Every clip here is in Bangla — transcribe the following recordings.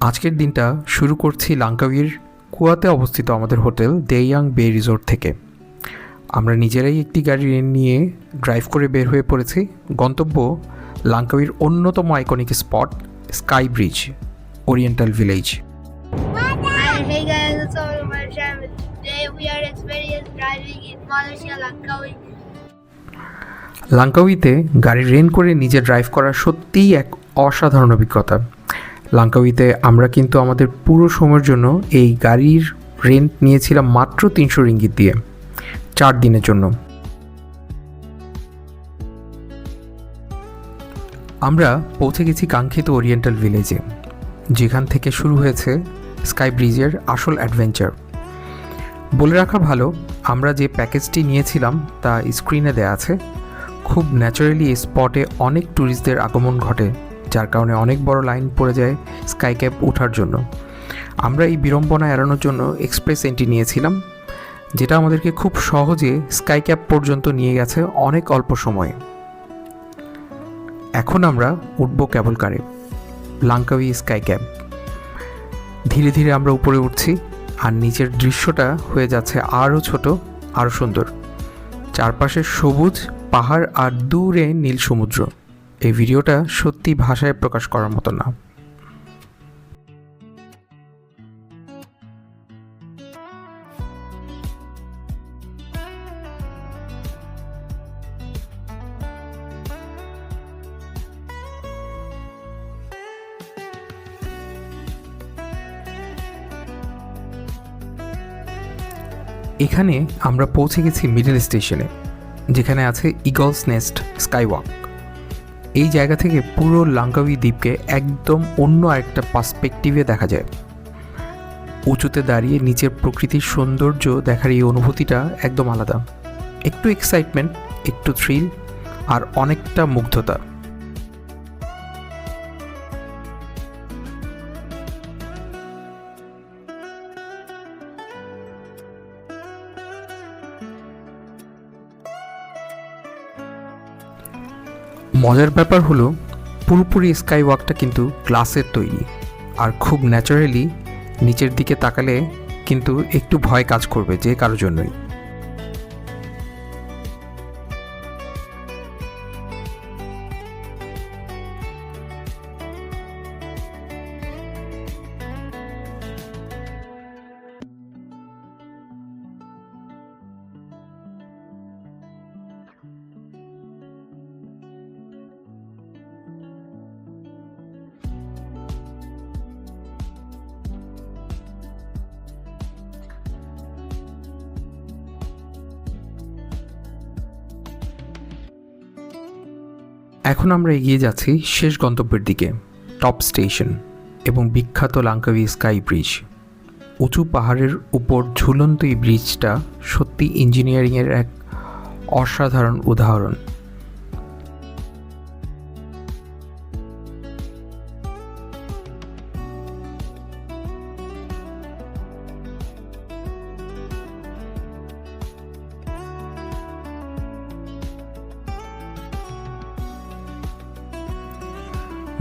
আজকের দিনটা শুরু করছি লাঙ্কাউইর কুয়াতে অবস্থিত আমাদের হোটেল দেয়াং বে রিসোর্ট থেকে। আমরা নিজেরাই একটি গাড়ি নিয়ে ড্রাইভ করে বের হয়ে পড়েছি। গন্তব্য লাঙ্কাউইর অন্যতম iconic spot sky bridge, oriental village. Hey guys, it's all my channel. Today we are experiencing driving in Malaysia, Langkawi. লাঙ্কাউইতে গাড়ি রেন্ট করে নিজে ড্রাইভ করা সত্যিই এক অসাধারণ অভিজ্ঞতা। লাঙ্কাউইতে আমরা কিন্তু আমাদের পুরো সময়ের জন্য এই গাড়ির রেন্ট নিয়েছিলাম মাত্র 300 রিঙ্গিত দিয়ে 4 দিনের জন্য। আমরা পৌঁছে গেছি কাঙ্ক্ষিত ওরিয়েন্টাল ভিলেজে, যেখান থেকে শুরু হয়েছে স্কাই ব্রিজের আসল অ্যাডভেঞ্চার। বলে রাখা ভালো, আমরা যে প্যাকেজটি নিয়েছিলাম তা স্ক্রিনে দেয়া আছে। খুব ন্যাচারালি এই স্পটে অনেক ট্যুরিস্টদের আগমন ঘটে, যার কারণে অনেক বড় লাইন পড়ে যায় স্কাই ক্যাব ওঠার জন্য। আমরা এই বিড়ম্বনা এড়ানোর জন্য এক্সপ্রেস এন্ট্রি নিয়েছিলাম, যেটা আমাদেরকে খুব সহজে স্কাই ক্যাব পর্যন্ত নিয়ে গেছে অনেক অল্প সময়ে। এখন আমরা উঠব কেবল কারে, লাঙ্কাউই স্কাই ক্যাব। ধীরে ধীরে আমরা উপরে উঠছি, আর নিচের দৃশ্যটা হয়ে যাচ্ছে আরও ছোট, আরও সুন্দর। চারপাশে সবুজ পাহাড় আর দূরে নীল সমুদ্র। এই ভিডিওটা সত্যি ভাষায় প্রকাশ করার মতো না। এখানে আমরা পৌঁছে গেছি মিডল স্টেশনে, যেখানে আছে ইগলস নেস্ট স্কাইওয়াক। এই জায়গা থেকে পুরো লাঙ্কাউই দ্বীপকে একদম অন্য আরেকটা পার্সপেক্টিভে দেখা যায়। উঁচুতে দাঁড়িয়ে নিচের প্রকৃতির সৌন্দর্য দেখার এই অনুভূতিটা একদম আলাদা। একটু এক্সাইটমেন্ট, একটু থ্রিল, আর অনেকটা মুগ্ধতা। মজার ব্যাপার হলো, পুরোপুরি স্কাই ওয়াকটা কিন্তু গ্লাসের তৈরি, আর খুব ন্যাচারালি নিচের দিকে তাকালে কিন্তু একটু ভয় কাজ করবে যে কারোর জন্যই। এখন আমরা এগিয়ে যাচ্ছি শেষ গন্তব্যের দিকে, টপ স্টেশন এবং বিখ্যাত লাঙ্কাউই স্কাই ব্রিজ। উঁচু পাহাড়ের উপর ঝুলন্ত এই ব্রিজটা সত্যি ইঞ্জিনিয়ারিংয়ের এক অসাধারণ উদাহরণ।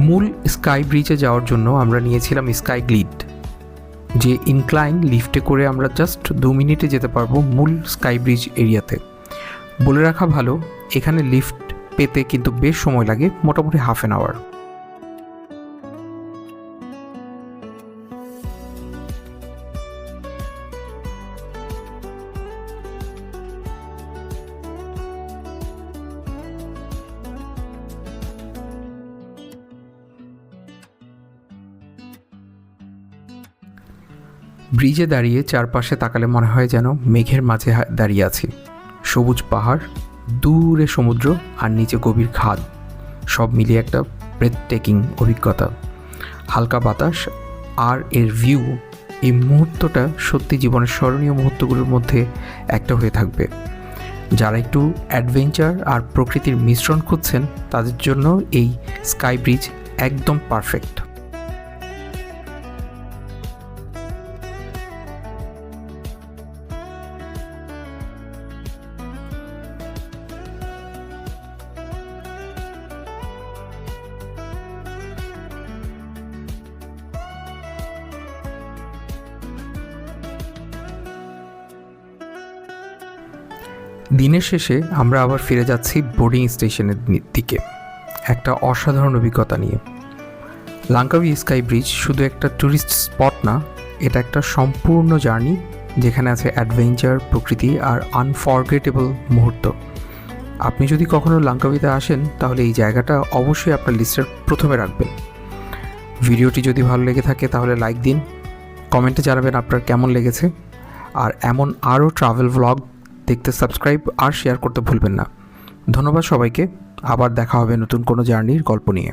মূল স্কাই ব্রিজে যাওয়ার জন্য আমরা নিয়েছিলাম স্কাই গ্লিড, যে ইনক্লাইন লিফটে করে আমরা জাস্ট 2 মিনিটে যেতে পারবো মূল স্কাই ব্রিজ এরিয়াতে। বলে রাখা ভালো, এখানে লিফট পেতে কিন্তু বেশ সময় লাগে, মোটামুটি হাফ অ্যান আওয়ার। ব্রিজে দাঁড়িয়ে চারপাশে তাকালে মনে হয় যেন মেঘের মাঝে দাঁড়িয়ে আছি। সবুজ পাহাড়, দূরে সমুদ্র, আর নিচে গভীর খাদ, সব মিলিয়ে একটা ব্রেথটেকিং অভিজ্ঞতা। হালকা বাতাস আর এর ভিউ, এই মুহূর্তটা সত্যি জীবনের স্মরণীয় মুহূর্তগুলোর মধ্যে একটা হয়ে থাকবে। যারা একটু অ্যাডভেঞ্চার আর প্রকৃতির মিশ্রণ খুঁজছেন, তাদের জন্য এই স্কাই ব্রিজ একদম পারফেক্ট। দিনের শেষে আমরা আবার ফিরে যাচ্ছি বোর্ডিং স্টেশনের দিকে একটা অসাধারণ অভিজ্ঞতা নিয়ে। লাঙ্কাউই স্কাই ব্রিজ শুধু একটা ট্যুরিস্ট স্পট না, এটা একটা সম্পূর্ণ জার্নি যেখানে আছে অ্যাডভেঞ্চার, প্রকৃতি আর আনফরগেটেবল মুহূর্ত। আপনি যদি কখনো লাঙ্কাউইতে আসেন তাহলে এই জায়গাটা অবশ্যই আপনার লিস্টের প্রথমে রাখবেন। ভিডিওটি যদি ভালো লেগে থাকে তাহলে লাইক দিন, কমেন্টে জানাবেন আপনার কেমন লেগেছে, আর এমন আরও ট্রাভেল ভ্লগ দেখতে সাবস্ক্রাইব আর শেয়ার করতে ভুলবেন না। ধন্যবাদ সবাইকে, আবার দেখা হবে নতুন কোনো জার্নির গল্প নিয়ে।